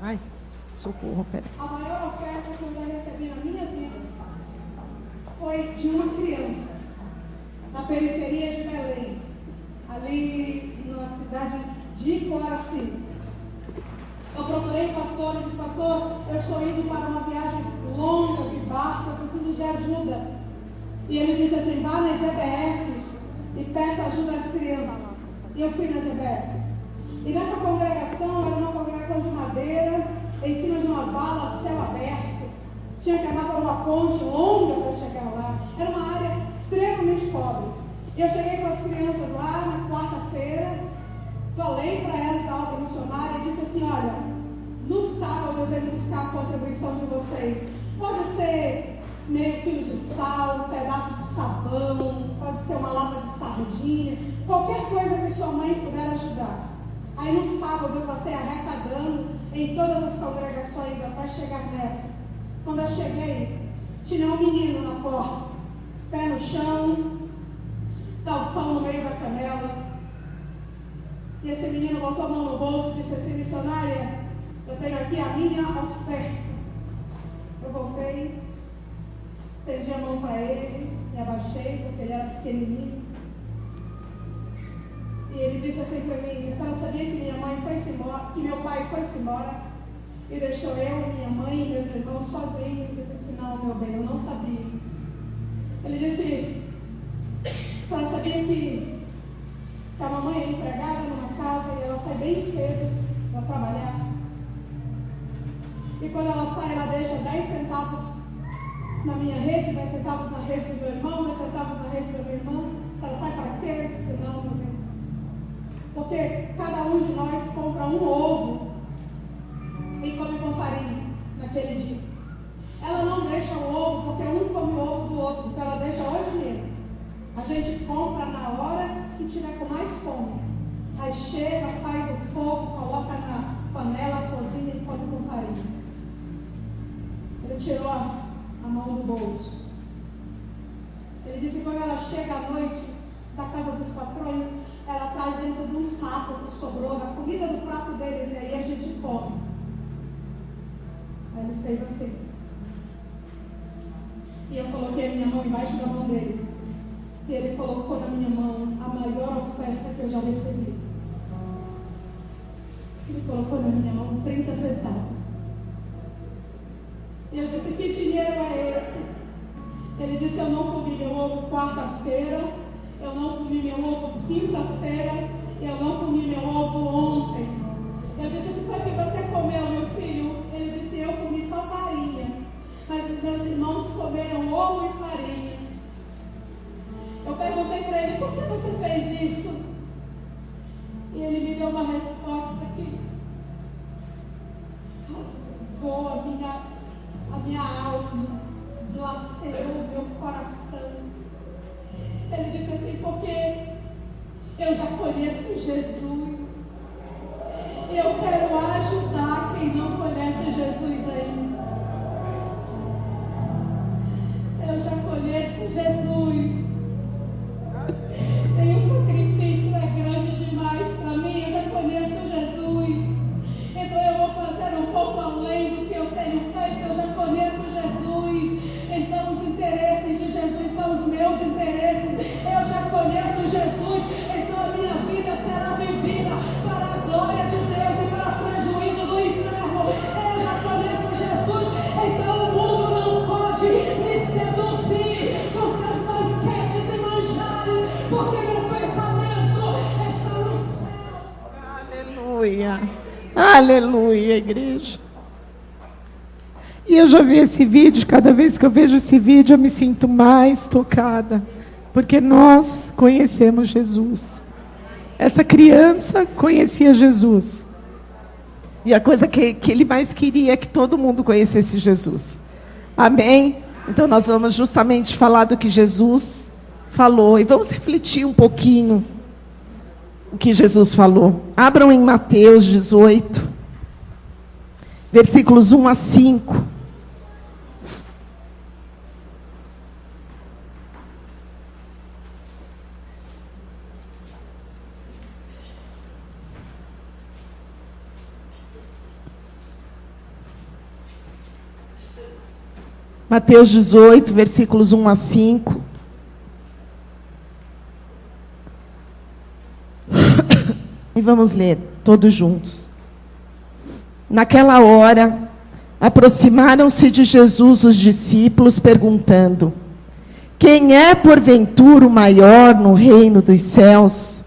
Ai, socorro, peraí. A maior oferta que eu já recebi na minha vida foi de uma criança, na periferia de Belém, ali na cidade de Icoaraci. Eu procurei o pastor e disse: pastor, eu estou indo para uma viagem longa de barco, eu preciso de ajuda. E ele disse assim: vá nas EBFs e peça ajuda às crianças. E eu fui nas EBFs. E nessa congregação, era uma congregação de madeira, em cima de uma vala, céu aberto. Tinha que andar por uma ponte longa para chegar lá. Era uma área extremamente pobre. E eu cheguei com as crianças lá na quarta-feira, falei para ela da obra missionária e disse assim: olha, no sábado eu venho buscar a contribuição de vocês. Pode ser meio quilo de sal, um pedaço de sabão, pode ser uma lata de sardinha, qualquer coisa que sua mãe puder ajudar. Aí no sábado eu passei arrecadando em todas as congregações até chegar nessa. Quando eu cheguei, tinha um menino na porta, pé no chão, calção no meio da canela. E esse menino botou a mão no bolso e disse assim: missionária, eu tenho aqui a minha oferta. Eu voltei, estendi a mão para ele, me abaixei, porque ele era pequenininho. E ele disse assim para mim: você não sabia que minha mãe foi-se embora, que meu pai foi-se embora e deixou eu, minha mãe e meus irmãos sozinhos? Eu disse: não, meu bem, eu não sabia. Ele disse: você não sabia que a mamãe é empregada numa casa e ela sai bem cedo para trabalhar? E quando ela sai, ela deixa 10 centavos na minha rede, 10 centavos na rede do meu irmão, 10 centavos na rede da minha irmã. Se ela sai para quê? Eu disse: não, meu bem. Porque cada um de nós compra um ovo e come com farinha naquele dia. Ela não deixa o ovo porque um come o ovo do outro, então ela deixa o dinheiro. A gente compra na hora que tiver com mais fome. Aí chega, faz o fogo, coloca na panela, cozinha e come com farinha. Ele tirou a mão do bolso. Ele disse que quando ela chega à noite da casa dos patrões, ela traz dentro de um saco que sobrou da comida do prato deles, e aí a gente come. Aí ele fez assim. E eu coloquei a minha mão embaixo da mão dele. E ele colocou na minha mão a maior oferta que eu já recebi. Ele colocou na minha mão 30 centavos. E eu disse: que dinheiro é esse? Ele disse: eu não comi meu ovo quarta-feira, eu não comi meu ovo quinta-feira, eu não comi meu ovo ontem. Eu disse: o que foi que você comeu, meu filho? Ele disse: eu comi só farinha, mas os meus irmãos comeram ovo e farinha. Eu perguntei para ele: por que você fez isso? E ele me deu uma resposta que rasgou a minha alma, dilacerou o meu coração. Ele disse assim: porque eu já conheço Jesus e eu quero ajudar quem não conhece Jesus ainda. Eu já conheço Jesus. E o sacrifício é grande demais para mim. Eu já conheço Jesus. Então eu vou fazer um pouco além do que eu tenho feito. Eu já conheço Jesus. Então os interesses de Jesus são os meus interesses. Eu já conheço Jesus. Então a minha vida será vivida para a glória de Deus e para o prejuízo do inferno. Eu já conheço Jesus. Então o mundo não pode me seduzir com seus banquetes e manjares, porque meu pensamento está no céu. Aleluia. Aleluia, igreja. E eu já vi esse vídeo, cada vez que eu vejo esse vídeo eu me sinto mais tocada, porque nós conhecemos Jesus. Essa criança conhecia Jesus. E a coisa que ele mais queria é que todo mundo conhecesse Jesus. Amém? Então nós vamos justamente falar do que Jesus falou. E vamos refletir um pouquinho o que Jesus falou. Abram em Mateus 18, versículos 1 a 5. Mateus 18, versículos 1 a 5. E vamos ler todos juntos. Naquela hora, aproximaram-se de Jesus os discípulos, perguntando: quem é porventura o maior no reino dos céus?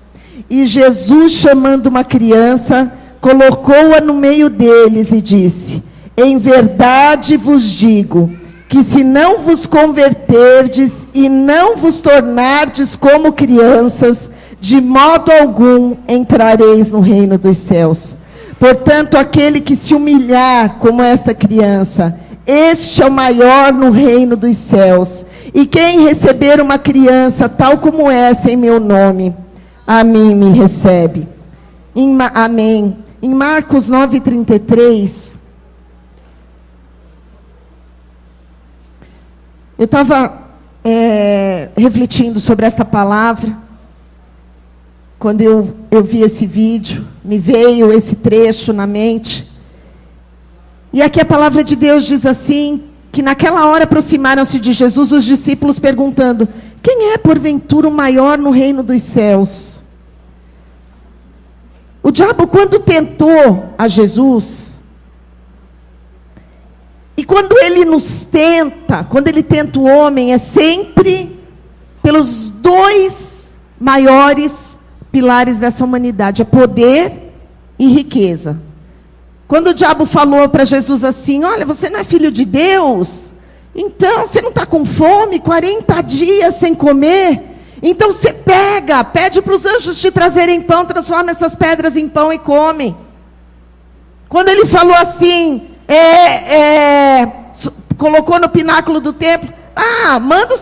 E Jesus, chamando uma criança, colocou-a no meio deles e disse: em verdade vos digo, que se não vos converterdes e não vos tornardes como crianças, de modo algum entrareis no reino dos céus. Portanto, aquele que se humilhar como esta criança, este é o maior no reino dos céus. E quem receber uma criança tal como essa em meu nome, a mim me recebe. Amém. Em Marcos 9:33, eu estava refletindo sobre esta palavra. Quando eu vi esse vídeo, me veio esse trecho na mente. E aqui a palavra de Deus diz assim, que naquela hora aproximaram-se de Jesus os discípulos perguntando: quem é porventura o maior no reino dos céus? O diabo, quando tentou a Jesus, e quando ele nos tenta, quando ele tenta o homem, é sempre pelos dois maiores pilares dessa humanidade, é poder e riqueza. Quando o diabo falou para Jesus assim: olha, você não é filho de Deus? Então, você não está com fome? 40 dias sem comer? Então você pede para os anjos te trazerem pão, transforma essas pedras em pão e come. Quando ele falou assim, colocou no pináculo do templo: manda os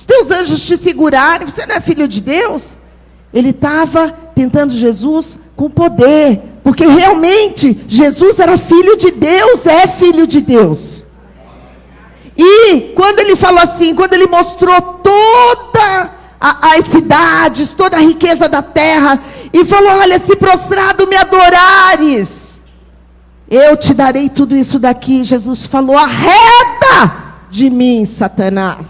teus anjos te segurarem, você não é filho de Deus? Ele estava tentando Jesus com poder, porque realmente Jesus era filho de Deus, é filho de Deus. E quando ele falou assim, quando ele mostrou toda as cidades, toda a riqueza da terra, e falou: olha, se prostrado me adorares, eu te darei tudo isso daqui. Jesus falou: arreda de mim, Satanás,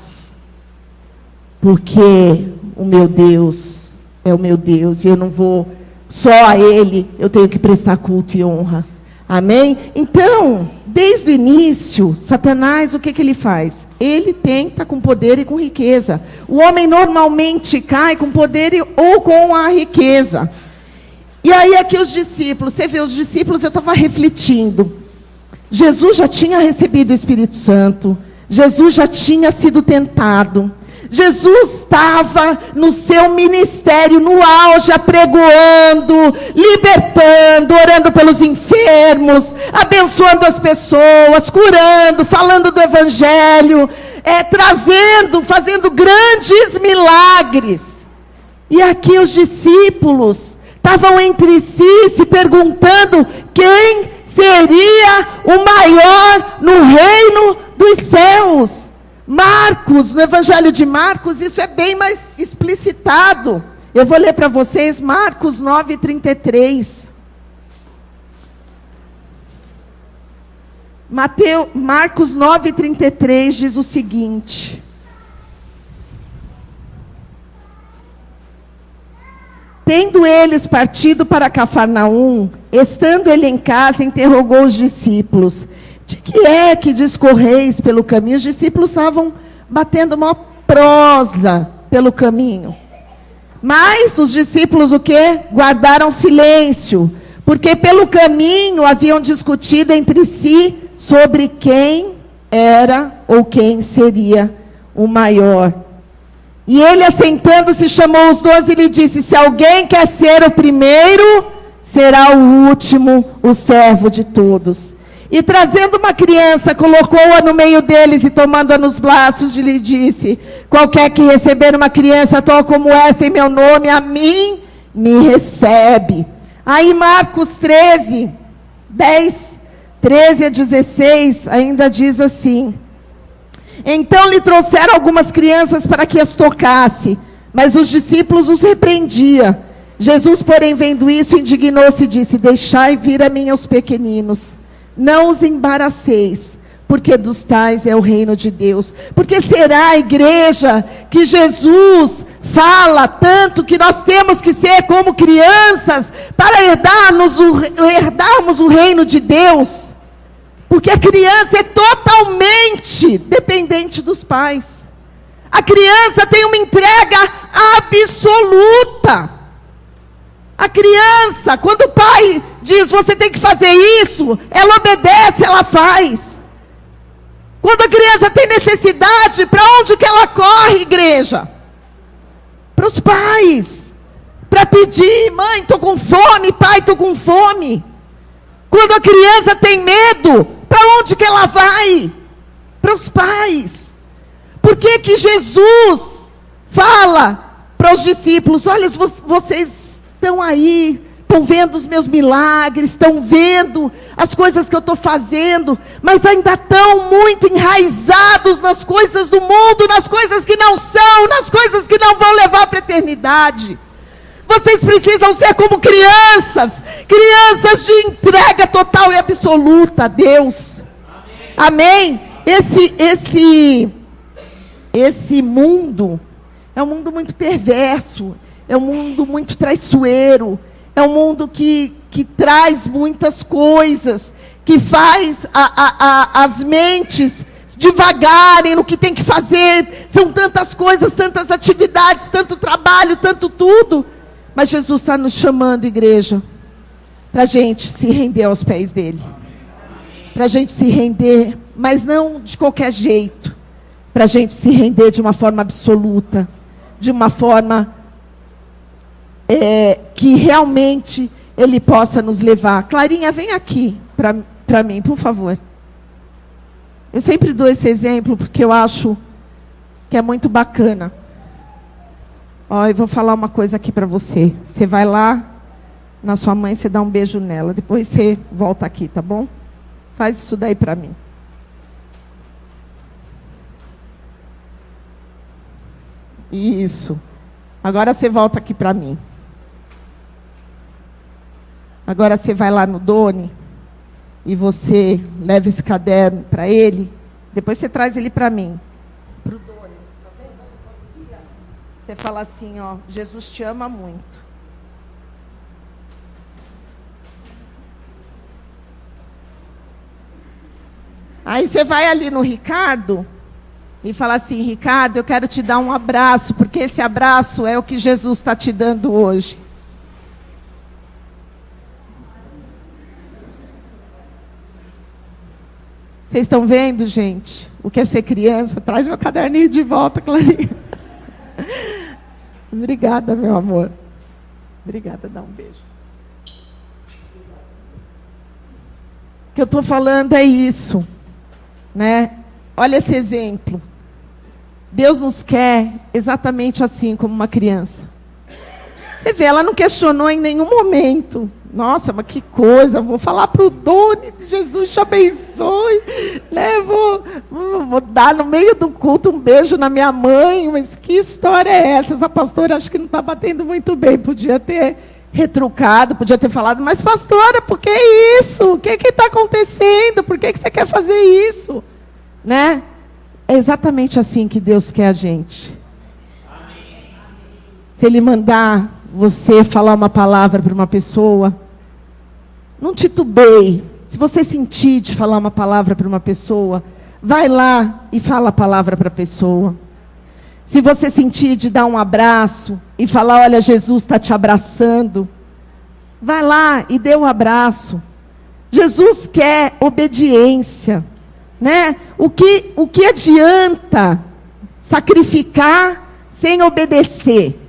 porque o meu Deus é o meu Deus, e eu não vou, só a Ele eu tenho que prestar culto e honra. Amém? Então, desde o início, Satanás, o que ele faz? Ele tenta com poder e com riqueza. O homem normalmente cai com poder ou com a riqueza. E aí aqui os discípulos, você vê os discípulos, eu estava refletindo. Jesus já tinha recebido o Espírito Santo. Jesus já tinha sido tentado. Jesus estava no seu ministério, no auge, apregoando, libertando, orando pelos enfermos, abençoando as pessoas, curando, falando do Evangelho, fazendo grandes milagres. E aqui os discípulos estavam entre si se perguntando quem seria o maior no reino dos céus. Marcos, no Evangelho de Marcos, isso é bem mais explicitado. Eu vou ler para vocês Marcos 9:33. Marcos 9:33 diz o seguinte: tendo eles partido para Cafarnaum, estando ele em casa, interrogou os discípulos: de que é que discorreis pelo caminho? Os discípulos estavam batendo uma prosa pelo caminho. Mas os discípulos o quê? Guardaram silêncio, porque pelo caminho haviam discutido entre si sobre quem era ou quem seria o maior. E ele, assentando-se, chamou os 12 e lhe disse: se alguém quer ser o primeiro, será o último, o servo de todos. E trazendo uma criança, colocou-a no meio deles e tomando-a nos braços, lhe disse: qualquer que receber uma criança tal como esta em meu nome, a mim me recebe. Aí Marcos 13, 10, 13 a 16, ainda diz assim: então lhe trouxeram algumas crianças para que as tocasse, mas os discípulos os repreendiam. Jesus, porém, vendo isso, indignou-se e disse: deixai vir a mim os pequeninos, não os embaraceis, porque dos tais é o reino de Deus. Porque será a igreja que Jesus fala tanto que nós temos que ser como crianças para herdarmos o reino de Deus? Porque a criança é totalmente dependente dos pais. A criança tem uma entrega absoluta. A criança, quando o pai diz, você tem que fazer isso, ela obedece, ela faz. Quando a criança tem necessidade, para onde que ela corre, igreja? Para os pais. Para pedir, mãe, estou com fome, pai, estou com fome. Quando a criança tem medo, para onde que ela vai? Para os pais. Por que que Jesus fala para os discípulos, olha, vocês estão aí, estão vendo os meus milagres, estão vendo as coisas que eu estou fazendo, mas ainda estão muito enraizados nas coisas do mundo, nas coisas que não são, nas coisas que não vão levar para a eternidade. Vocês precisam ser como crianças, crianças de entrega total e absoluta a Deus. Amém? Esse mundo é um mundo muito perverso, é um mundo muito traiçoeiro, é um mundo que traz muitas coisas, que faz as mentes devagarem no que tem que fazer. São tantas coisas, tantas atividades, tanto trabalho, tanto tudo. Mas Jesus está nos chamando, igreja, para a gente se render aos pés dele. Para a gente se render, mas não de qualquer jeito. Para a gente se render de uma forma absoluta, de uma forma que realmente ele possa nos levar. Clarinha, vem aqui para mim, por favor. Eu sempre dou esse exemplo porque eu acho que é muito bacana. Ó, eu vou falar uma coisa aqui para você. Você vai lá na sua mãe, você dá um beijo nela. Depois você volta aqui, tá bom? Faz isso daí para mim. Isso. Agora você volta aqui para mim. Agora você vai lá no Doni e você leva esse caderno para ele. Depois você traz ele para mim. Para o Doni. Tá vendo? Você fala assim, ó, Jesus te ama muito. Aí você vai ali no Ricardo e fala assim, Ricardo, eu quero te dar um abraço, porque esse abraço é o que Jesus está te dando hoje. Vocês estão vendo, gente? O que é ser criança? Traz meu caderninho de volta, Clarinha. Obrigada, meu amor. Obrigada, dá um beijo. O que eu estou falando é isso, né? Olha esse exemplo. Deus nos quer exatamente assim, como uma criança. Você vê, ela não questionou em nenhum momento. Nossa, mas que coisa, vou falar para o Doni, Jesus te abençoe, né? Vou dar no meio do culto um beijo na minha mãe, mas que história é essa? Essa pastora acho que não está batendo muito bem, podia ter retrucado, podia ter falado, mas pastora, por que isso? O que está acontecendo? Por que você quer fazer isso? Né? É exatamente assim que Deus quer a gente. Se Ele mandar você falar uma palavra para uma pessoa, não titubeie. Se você sentir de falar uma palavra para uma pessoa, vai lá e fala a palavra para a pessoa. Se você sentir de dar um abraço e falar, olha, Jesus está te abraçando, vai lá e dê um abraço. Jesus quer obediência, né? O que adianta sacrificar sem obedecer?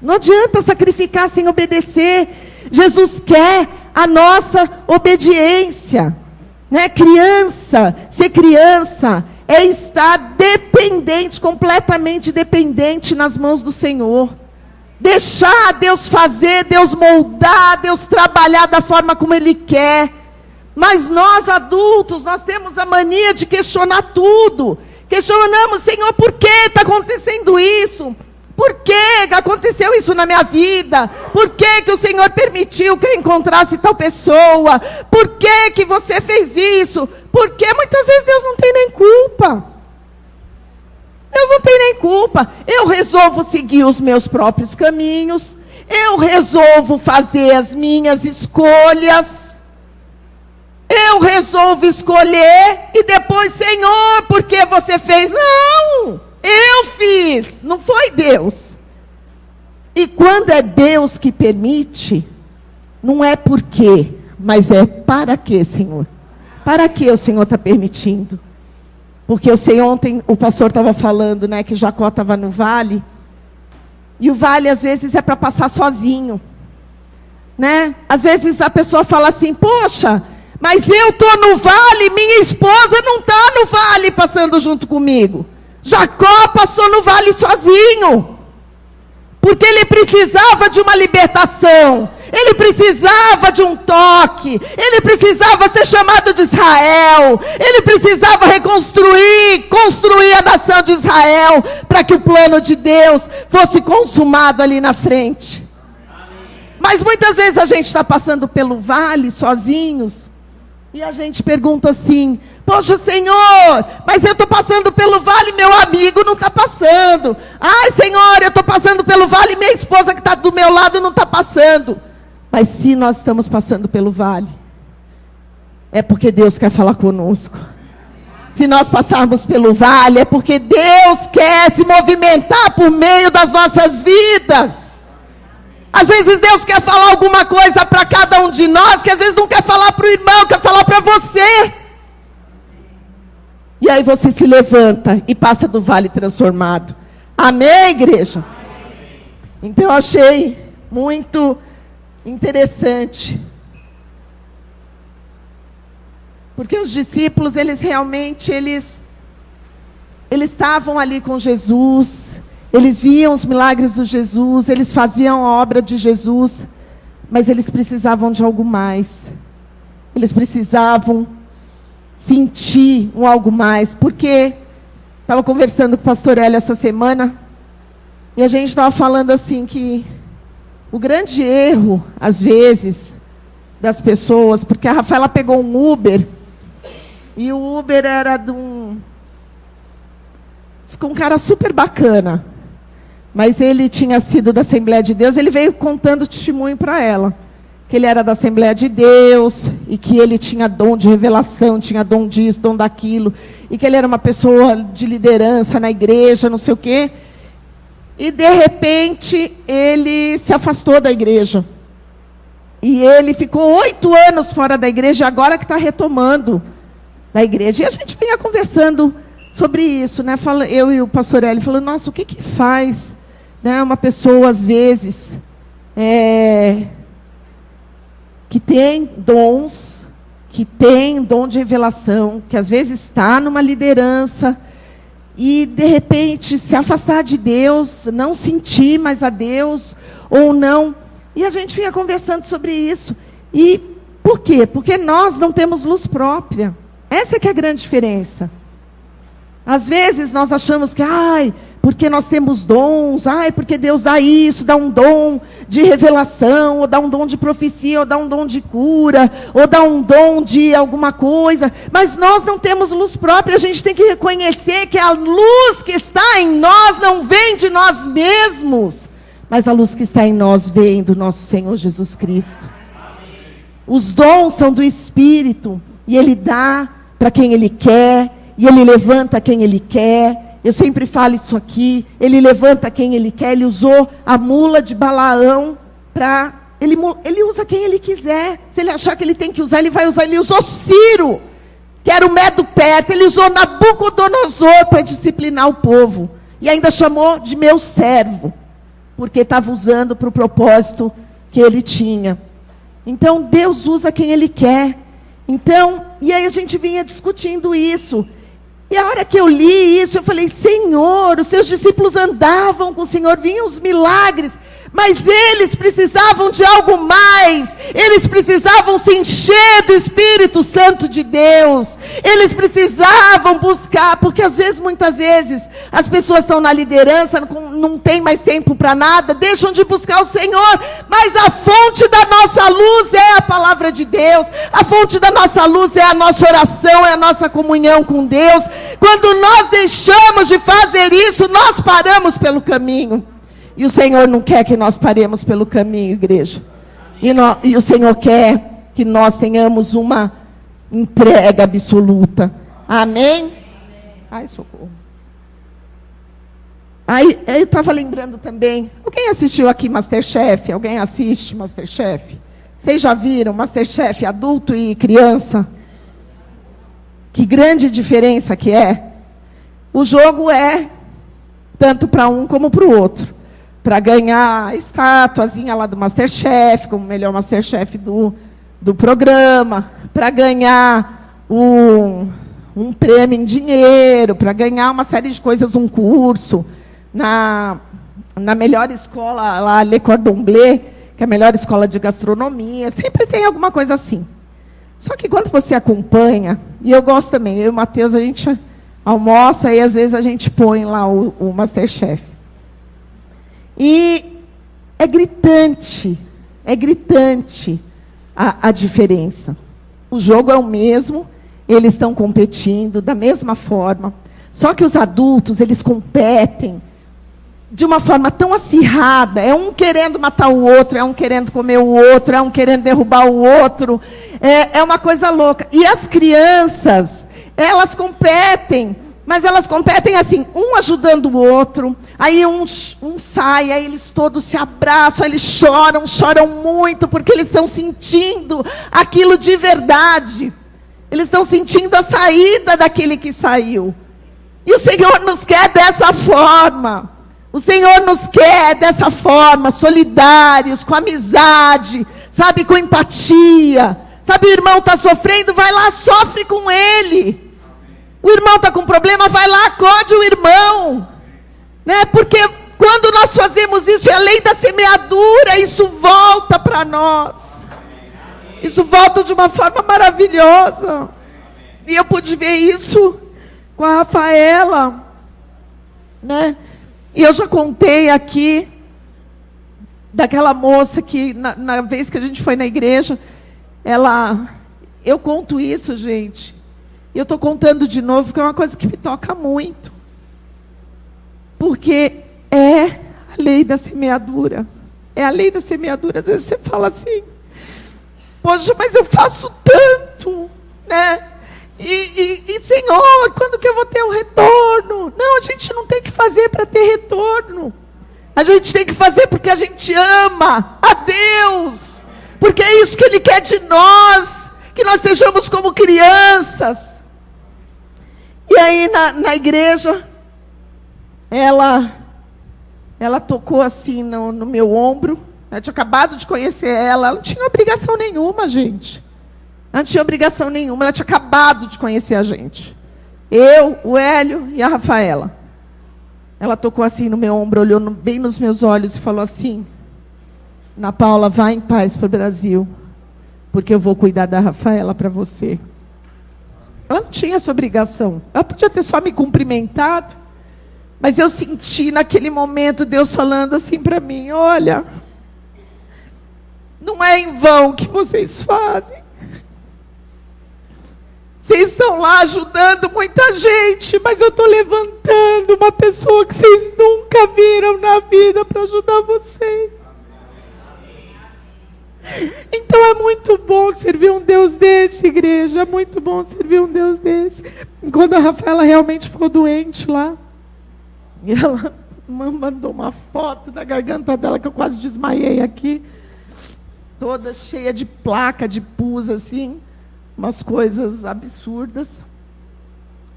Não adianta sacrificar sem obedecer. Jesus quer a nossa obediência, né? Ser criança é estar dependente, completamente dependente nas mãos do Senhor. Deixar Deus fazer, Deus moldar, Deus trabalhar da forma como Ele quer. Mas nós adultos, nós temos a mania de questionar tudo. Questionamos, Senhor, por que está acontecendo isso? Por que aconteceu isso na minha vida? Por que o Senhor permitiu que eu encontrasse tal pessoa? Por que você fez isso? Porque muitas vezes Deus não tem nem culpa. Deus não tem nem culpa. Eu resolvo seguir os meus próprios caminhos. Eu resolvo fazer as minhas escolhas. Eu resolvo escolher e depois, Senhor, por que você fez? Não, eu fiz, não foi Deus. E quando é Deus que permite, não é por quê, mas é para quê, Senhor? Para que o Senhor está permitindo? Porque eu sei, ontem o pastor estava falando, né, que Jacó estava no vale. E o vale, às vezes, é para passar sozinho. Né? Às vezes a pessoa fala assim, poxa, mas eu estou no vale, minha esposa não está no vale passando junto comigo. Jacó passou no vale sozinho. Porque ele precisava de uma libertação. Ele precisava de um toque. Ele precisava ser chamado de Israel. Ele precisava construir a nação de Israel, para que o plano de Deus fosse consumado ali na frente. Mas muitas vezes a gente está passando pelo vale sozinhos. E a gente pergunta assim, poxa, Senhor, mas eu estou passando pelo vale, meu amigo não está passando. Ai, Senhor, eu estou passando pelo vale, minha esposa que está do meu lado não está passando. Mas se nós estamos passando pelo vale, é porque Deus quer falar conosco. Se nós passarmos pelo vale, é porque Deus quer se movimentar por meio das nossas vidas. Às vezes Deus quer falar alguma coisa para cada um de nós, que às vezes não quer falar para o irmão, quer falar para você. E aí você se levanta e passa do vale transformado. Amém, igreja? Então eu achei muito interessante. Porque os discípulos, eles realmente, eles estavam ali com Jesus. Eles viam os milagres de Jesus, eles faziam a obra de Jesus, mas eles precisavam de algo mais. Eles precisavam sentir um algo mais, porque estava conversando com o pastor Hélio essa semana, e a gente estava falando assim que o grande erro, às vezes, das pessoas, porque a Rafaela pegou um Uber, e o Uber era com um cara super bacana. Mas ele tinha sido da Assembleia de Deus, ele veio contando testemunho para ela. Que ele era da Assembleia de Deus, e que ele tinha dom de revelação, tinha dom disso, dom daquilo. E que ele era uma pessoa de liderança na igreja, não sei o quê. E de repente, ele se afastou da igreja. E ele ficou 8 anos fora da igreja, agora que está retomando da igreja. E a gente vinha conversando sobre isso, né? Eu e o pastor Hélio falando, nossa, o que faz... Né, uma pessoa, às vezes, que tem dons, que tem dom de revelação, que às vezes está numa liderança, e, de repente, se afastar de Deus, não sentir mais a Deus, ou não. E a gente vinha conversando sobre isso. E por quê? Porque nós não temos luz própria. Essa que é a grande diferença. Às vezes, nós achamos que, porque nós temos dons, porque Deus dá isso, dá um dom de revelação, ou dá um dom de profecia, ou dá um dom de cura, ou dá um dom de alguma coisa, mas nós não temos luz própria. A gente tem que reconhecer que a luz que está em nós não vem de nós mesmos, mas a luz que está em nós vem do nosso Senhor Jesus Cristo. Os dons são do Espírito, e Ele dá para quem Ele quer, e Ele levanta quem Ele quer. Eu sempre falo isso aqui, Ele levanta quem Ele quer. Ele usou a mula de Balaão para... Ele usa quem Ele quiser. Se Ele achar que Ele tem que usar, Ele vai usar. Ele usou Ciro, que era o medo perto. Ele usou Nabucodonosor para disciplinar o povo. E ainda chamou de meu servo, porque estava usando para o propósito que Ele tinha. Então, Deus usa quem Ele quer. Então, e aí a gente vinha discutindo isso. E a hora que eu li isso, eu falei, Senhor, os seus discípulos andavam com o Senhor, vinham os milagres, Mas eles precisavam de algo mais. Eles precisavam se encher do Espírito Santo de Deus. Eles precisavam buscar, porque muitas vezes, as pessoas estão na liderança, não tem mais tempo para nada, deixam de buscar o Senhor. Mas a fonte da nossa luz é a palavra de Deus. A fonte da nossa luz é a nossa oração, é a nossa comunhão com Deus. Quando nós deixamos de fazer isso, nós paramos pelo caminho. E o Senhor não quer que nós paremos pelo caminho, igreja. E o Senhor quer que nós tenhamos uma entrega absoluta. Amém? Ai, socorro. Aí, eu estava lembrando também. Alguém assistiu aqui MasterChef? Alguém assiste MasterChef? Vocês já viram MasterChef adulto e criança? Que grande diferença que é. O jogo é tanto para um como para o outro. Para ganhar a estatuazinha lá do MasterChef, como o melhor MasterChef do programa, para ganhar um prêmio em dinheiro, para ganhar uma série de coisas, um curso, na melhor escola, lá, Le Cordon Bleu, que é a melhor escola de gastronomia, sempre tem alguma coisa assim. Só que quando você acompanha, e eu gosto também, eu e o Matheus, a gente almoça e às vezes a gente põe lá o MasterChef. E é gritante a diferença. O jogo é o mesmo, eles estão competindo da mesma forma. Só que os adultos, eles competem de uma forma tão acirrada. É um querendo matar o outro, é um querendo comer o outro, é um querendo derrubar o outro. É uma coisa louca. E as crianças, elas competem. Mas elas competem assim, um ajudando o outro, aí um sai, aí eles todos se abraçam, aí eles choram muito, porque eles estão sentindo aquilo de verdade. Eles estão sentindo a saída daquele que saiu. E o Senhor nos quer dessa forma. O Senhor nos quer dessa forma, solidários, com amizade, sabe, com empatia. Sabe, o irmão está sofrendo, vai lá, sofre com ele. O irmão está com problema, vai lá, acode o irmão. Né? Porque quando nós fazemos isso, é a lei da semeadura, isso volta para nós. Isso volta de uma forma maravilhosa. E eu pude ver isso com a Rafaela. Né? E eu já contei aqui daquela moça que, na vez que a gente foi na igreja, eu conto isso, gente. E eu estou contando de novo, porque é uma coisa que me toca muito. Porque é a lei da semeadura. É a lei da semeadura. Às vezes você fala assim, poxa, mas eu faço tanto, né? E Senhor, quando que eu vou ter um retorno? Não, a gente não tem que fazer para ter retorno. A gente tem que fazer porque a gente ama a Deus. Porque é isso que Ele quer de nós. Que nós sejamos como crianças. E aí na igreja, ela tocou assim no meu ombro. Eu tinha acabado de conhecer ela. Ela não tinha obrigação nenhuma, gente. Ela não tinha obrigação nenhuma. Ela tinha acabado de conhecer a gente. Eu, o Hélio e a Rafaela. Ela tocou assim no meu ombro, olhou bem nos meus olhos e falou assim: Ana Paula, vá em paz para o Brasil, porque eu vou cuidar da Rafaela para você. Ela não tinha essa obrigação. Ela podia ter só me cumprimentado. Mas eu senti naquele momento Deus falando assim para mim: olha, não é em vão que vocês fazem. Vocês estão lá ajudando muita gente, mas eu estou levantando uma pessoa que vocês nunca viram na vida para ajudar vocês. Então é muito bom servir um Deus desse, igreja. É muito bom servir um Deus desse. Quando a Rafaela realmente ficou doente lá, e ela mandou uma foto da garganta dela, que eu quase desmaiei aqui, toda cheia de placa, de pus, assim, umas coisas absurdas.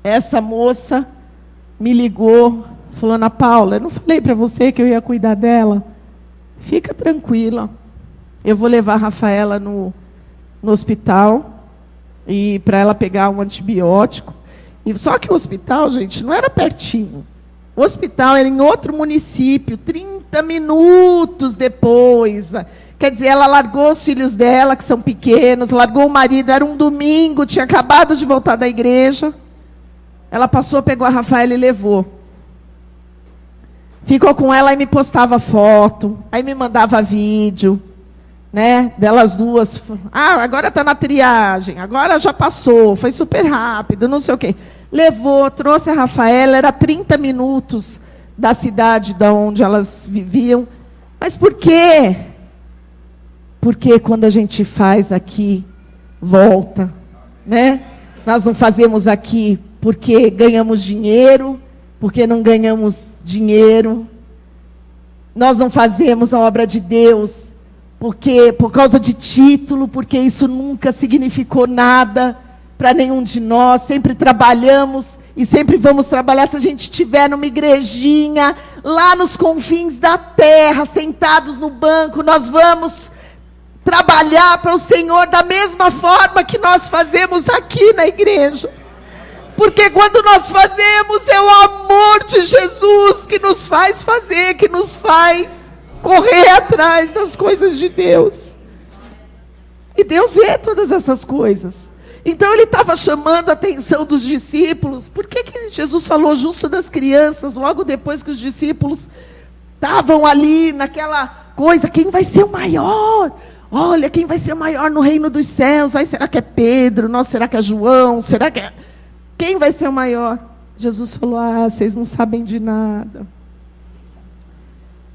Essa moça me ligou, falou: Ana Paula, eu não falei para você que eu ia cuidar dela? Fica tranquila. Eu vou levar a Rafaela no hospital e para ela pegar um antibiótico. E só que o hospital, gente, não era pertinho. O hospital era em outro município, 30 minutos depois. Quer dizer, ela largou os filhos dela, que são pequenos, largou o marido, era um domingo, tinha acabado de voltar da igreja. Ela passou, pegou a Rafaela e levou. Ficou com ela e me postava foto, aí me mandava vídeo, né, delas duas. Ah, agora está na triagem, agora já passou, foi super rápido, não sei o quê. Levou, trouxe a Rafaela, era 30 minutos da cidade de onde elas viviam. Mas por quê? Porque quando a gente faz aqui, volta, né? Nós não fazemos aqui porque ganhamos dinheiro, porque não ganhamos dinheiro. Nós não fazemos a obra de Deus porque por causa de título, porque isso nunca significou nada para nenhum de nós. Sempre trabalhamos e sempre vamos trabalhar se a gente estiver numa igrejinha lá nos confins da terra, sentados no banco. Nós vamos trabalhar para o Senhor da mesma forma que nós fazemos aqui na igreja. Porque quando nós fazemos, é o amor de Jesus que nos faz fazer, que nos faz correr atrás das coisas de Deus. E Deus vê todas essas coisas. Então ele estava chamando a atenção dos discípulos. Por que Jesus falou justo das crianças, logo depois que os discípulos estavam ali naquela coisa, quem vai ser o maior? Olha, quem vai ser o maior no reino dos céus? Aí será que é Pedro? Nossa, será que é João? Será que é... Quem vai ser o maior? Jesus falou, vocês não sabem de nada.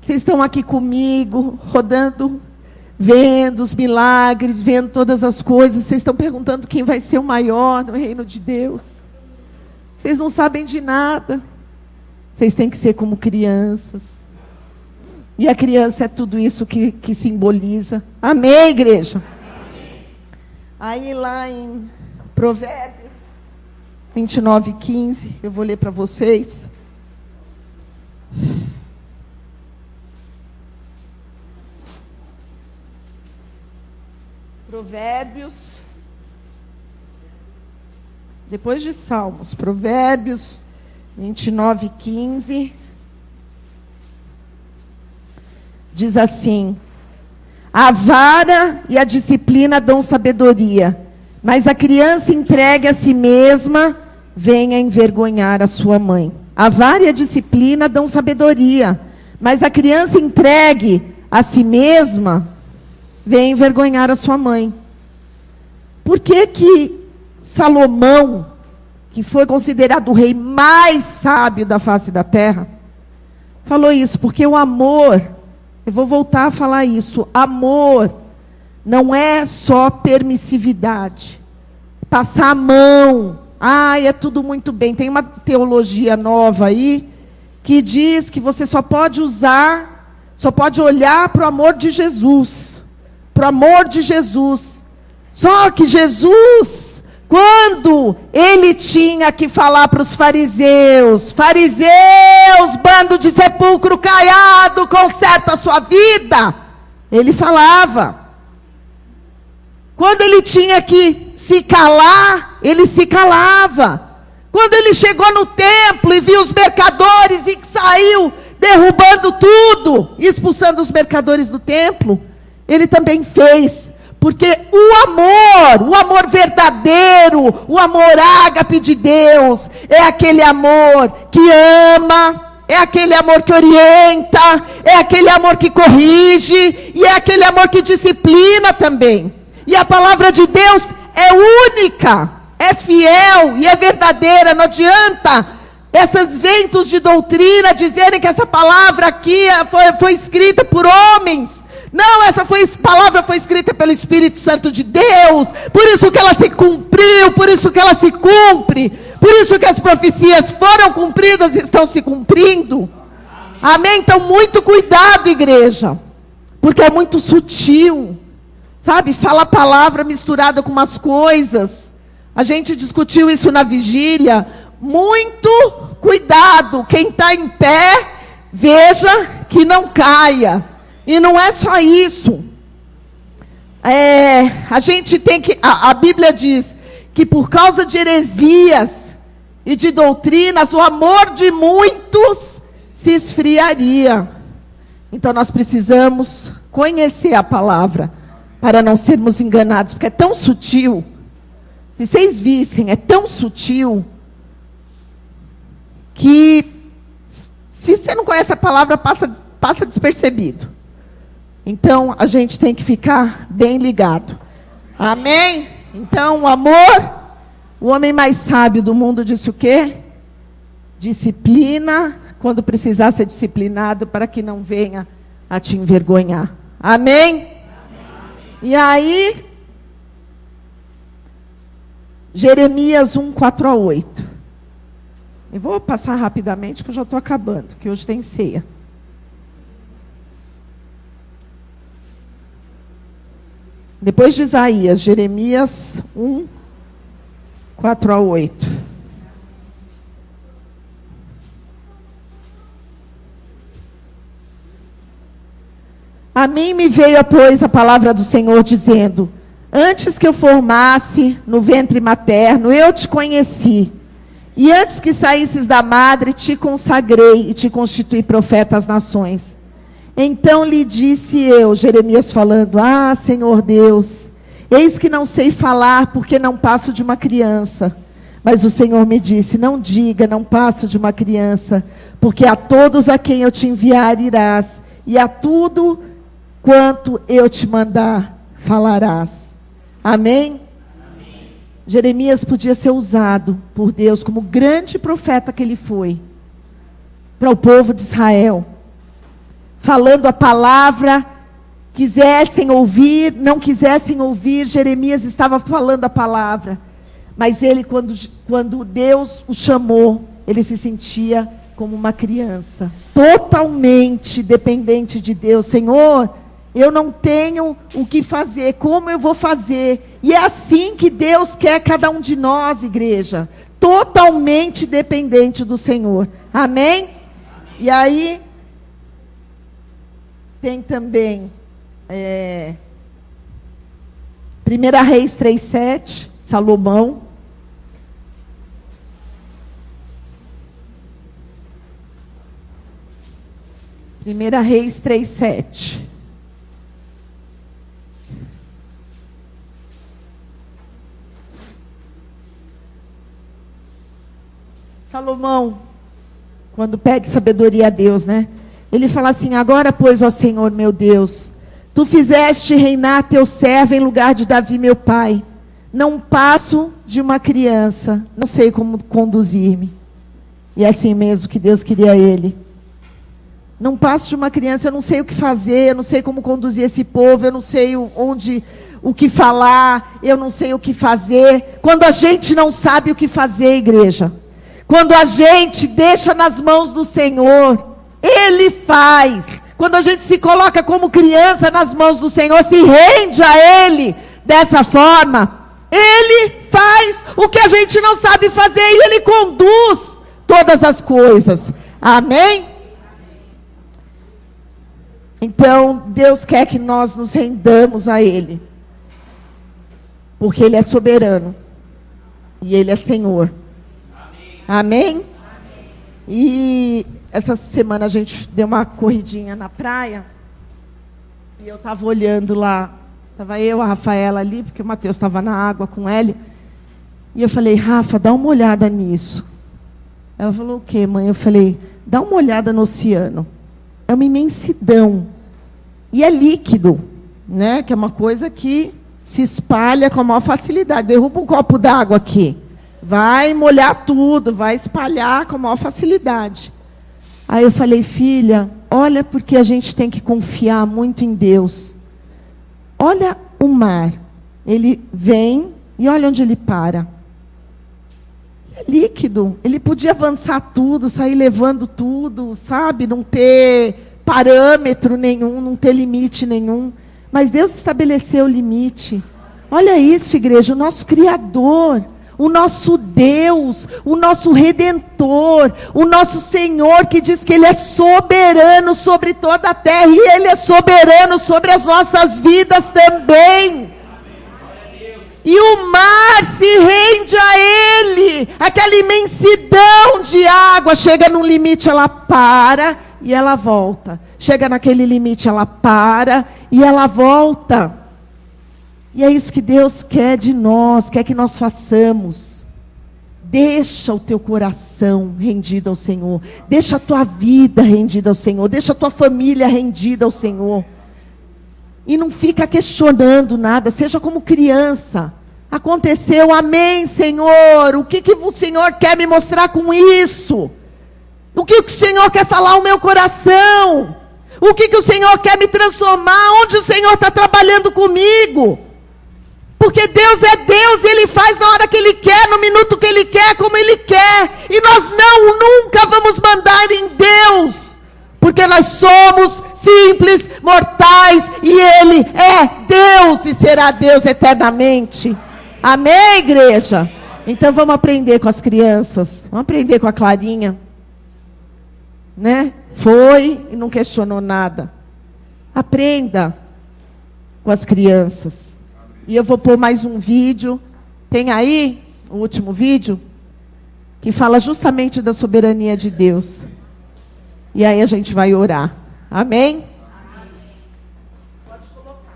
Vocês estão aqui comigo, rodando, vendo os milagres, vendo todas as coisas. Vocês estão perguntando quem vai ser o maior no reino de Deus. Vocês não sabem de nada. Vocês têm que ser como crianças. E a criança é tudo isso que simboliza. Amém, igreja? Amém. Aí lá em Provérbios 29:15, eu vou ler para vocês. Provérbios, depois de Salmos, Provérbios 29:15, diz assim: a vara e a disciplina dão sabedoria, mas a criança entregue a si mesma vem a envergonhar a sua mãe. A vara e a disciplina dão sabedoria, mas a criança entregue a si mesma vem envergonhar a sua mãe. Por que Salomão, que foi considerado o rei mais sábio da face da terra, falou isso? Porque o amor, eu vou voltar a falar isso, amor não é só permissividade, passar a mão, é tudo muito bem. Tem uma teologia nova aí, que diz que você só pode usar, só pode olhar para o amor de Jesus, para o amor de Jesus. Só que Jesus, quando ele tinha que falar para os fariseus, bando de sepulcro caiado, conserta a sua vida, ele falava. Quando ele tinha que se calar, ele se calava. Quando ele chegou no templo e viu os mercadores e saiu derrubando tudo, expulsando os mercadores do templo, ele também fez. Porque o amor verdadeiro, o amor ágape de Deus, é aquele amor que ama, é aquele amor que orienta, é aquele amor que corrige, e é aquele amor que disciplina também. E a palavra de Deus é única, é fiel e é verdadeira. Não adianta esses ventos de doutrina dizerem que essa palavra aqui foi escrita por homens. Não, essa palavra foi escrita pelo Espírito Santo de Deus. Por isso que ela se cumpriu, por isso que ela se cumpre. Por isso que as profecias foram cumpridas e estão se cumprindo. Amém? Então, muito cuidado, igreja. Porque é muito sutil. Sabe, fala a palavra misturada com umas coisas. A gente discutiu isso na vigília. Muito cuidado. Quem está em pé, veja que não caia. E não é só isso. A gente tem que... A Bíblia diz que por causa de heresias e de doutrinas, o amor de muitos se esfriaria. Então nós precisamos conhecer a palavra para não sermos enganados, porque é tão sutil. Se vocês vissem, é tão sutil que se você não conhece a palavra, passa despercebido. Então a gente tem que ficar bem ligado. Amém? Então o amor, o homem mais sábio do mundo disse o quê? Disciplina quando precisar ser disciplinado, para que não venha a te envergonhar. Amém? E aí, Jeremias 1, 4-8. Eu vou passar rapidamente, que eu já estou acabando, que hoje tem ceia. Depois de Isaías, Jeremias 1, 4-8. A mim me veio, pois, a palavra do Senhor, dizendo: antes que eu formasse no ventre materno, eu te conheci. E antes que saísses da madre, te consagrei e te constituí profeta às nações. Então lhe disse eu, Jeremias falando: ah, Senhor Deus, eis que não sei falar, porque não passo de uma criança. Mas o Senhor me disse: não diga, não passo de uma criança, porque a todos a quem eu te enviar irás, e a tudo quanto eu te mandar falarás. Amém? Amém? Jeremias podia ser usado por Deus como grande profeta que ele foi, para o povo de Israel, falando a palavra. Quisessem ouvir, não quisessem ouvir, Jeremias estava falando a palavra. Mas ele, quando Deus o chamou, ele se sentia como uma criança, totalmente dependente de Deus. Senhor, eu não tenho o que fazer, como eu vou fazer? E é assim que Deus quer cada um de nós, igreja, totalmente dependente do Senhor. Amém? E aí, tem também 1 Reis 3:7, Salomão. Primeira Reis 3:7. Salomão, quando pede sabedoria a Deus, né? Ele fala assim: agora, pois, ó Senhor meu Deus, tu fizeste reinar teu servo em lugar de Davi, meu pai. Não passo de uma criança, não sei como conduzir-me. E é assim mesmo que Deus queria ele. Não passo de uma criança, eu não sei o que fazer, eu não sei como conduzir esse povo, eu não sei o que falar, eu não sei o que fazer. Quando a gente não sabe o que fazer, igreja, quando a gente deixa nas mãos do Senhor, Ele faz. Quando a gente se coloca como criança nas mãos do Senhor, se rende a Ele dessa forma, Ele faz o que a gente não sabe fazer e Ele conduz todas as coisas. Amém? Então, Deus quer que nós nos rendamos a Ele, porque Ele é soberano e Ele é Senhor. Amém? E essa semana a gente deu uma corridinha na praia. E eu estava olhando lá. Estava eu, a Rafaela ali, porque o Mateus estava na água com ele. E eu falei: Rafa, dá uma olhada nisso. Ela falou: o quê, mãe? Eu falei: dá uma olhada no oceano. É uma imensidão. E é líquido, né? Que é uma coisa que se espalha com a maior facilidade. Derruba um copo d'água aqui, vai molhar tudo, vai espalhar com a maior facilidade. Aí eu falei: filha, olha, porque a gente tem que confiar muito em Deus. Olha o mar, ele vem e olha onde ele para. É líquido, ele podia avançar tudo, sair levando tudo, sabe? Não ter parâmetro nenhum, não ter limite nenhum. Mas Deus estabeleceu o limite. Olha isso, igreja, o nosso Criador, o nosso Deus, o nosso Redentor, o nosso Senhor, que diz que Ele é soberano sobre toda a terra, e Ele é soberano sobre as nossas vidas também. E o mar se rende a Ele. aquela imensidão de água, chega num limite, ela para e ela volta. Chega naquele limite, ela para e ela volta. E é isso que Deus quer de nós, quer que nós façamos. Deixa o teu coração rendido ao Senhor. Deixa a tua vida rendida ao Senhor. Deixa a tua família rendida ao Senhor. E não fica questionando nada. Seja como criança. Aconteceu, amém, Senhor. O que o Senhor quer me mostrar com isso? O que o Senhor quer falar ao meu coração? O que o Senhor quer me transformar? Onde o Senhor está trabalhando comigo? Porque Deus é Deus, Ele faz na hora que Ele quer, no minuto que Ele quer, como Ele quer. E nós nunca vamos mandar em Deus. Porque nós somos simples, mortais, e Ele é Deus e será Deus eternamente. Amém, igreja? Então vamos aprender com as crianças. Vamos aprender com a Clarinha. Né? Foi e não questionou nada. Aprenda com as crianças. E eu vou pôr mais um vídeo. Tem aí o último vídeo que fala justamente da soberania de Deus. E aí a gente vai orar. Amém? Pode colocar.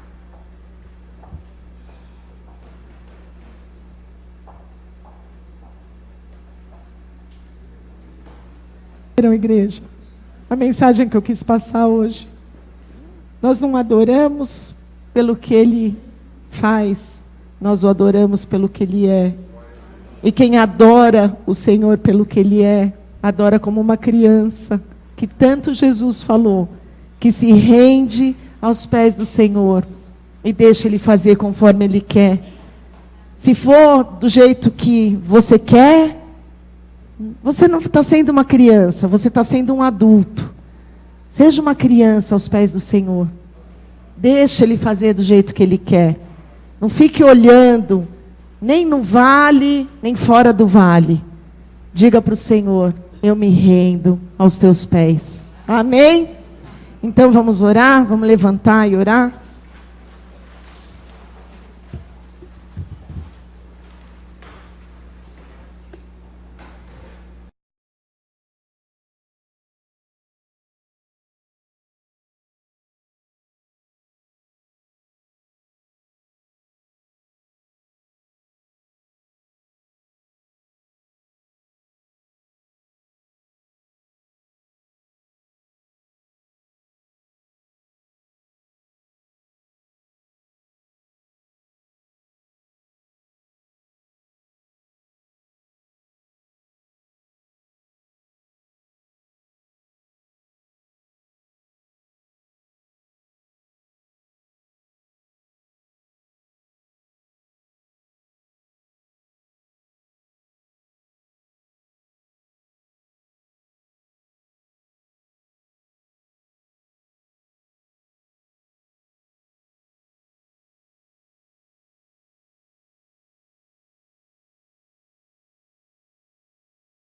Igreja, a mensagem que eu quis passar hoje. Nós não adoramos pelo que Ele faz, nós o adoramos pelo que Ele é. E quem adora o Senhor pelo que Ele é, adora como uma criança, que tanto Jesus falou, que se rende aos pés do Senhor e deixa Ele fazer conforme Ele quer. Se for do jeito que você quer, você não está sendo uma criança, você está sendo um adulto. Seja uma criança aos pés do Senhor. Deixa Ele fazer do jeito que Ele quer. Não fique olhando, nem no vale, nem fora do vale. Diga para o Senhor, eu me rendo aos teus pés. Amém? Então vamos orar, vamos levantar e orar.